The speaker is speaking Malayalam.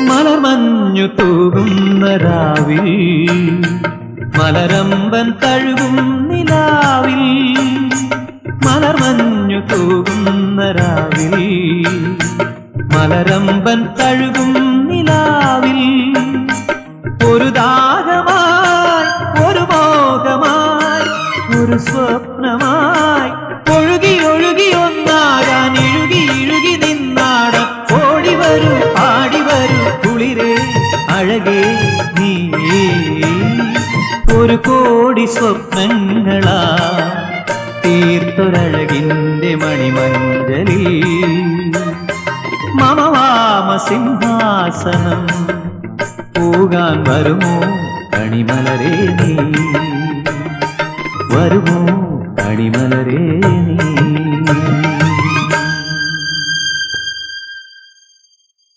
മലർമഞ്ഞു തൂകുന്ന രാവിൽ മലരമ്പൻ തഴുകും നിലാവിൽ മലർമഞ്ഞു തൂകുന്ന രാവിൽ മലരമ്പൻ തഴുകും നിലാവിൽ ഒരു ദാഹമായി ഒരു മോഹമായി ഒരു സ്വപ്നമായി ഒഴുകി ഒഴുകി ഒന്നാകാൻ ഇഴുകി ഇഴുകി നിന്നാടാൻ ഓടി വരൂ പാടി വരൂ കുളിരേ അഴകേ നീ ഒരു കോടി സ്വപ്നങ്ങളാ തീർത്തൊരഴകിന്റെ മണിമഞ്ജലി മമവാമ സിംഹാസനം പോകാൻ വരുമോ കണിമലരേ നീ വരുമോ കണിമലരേ നീ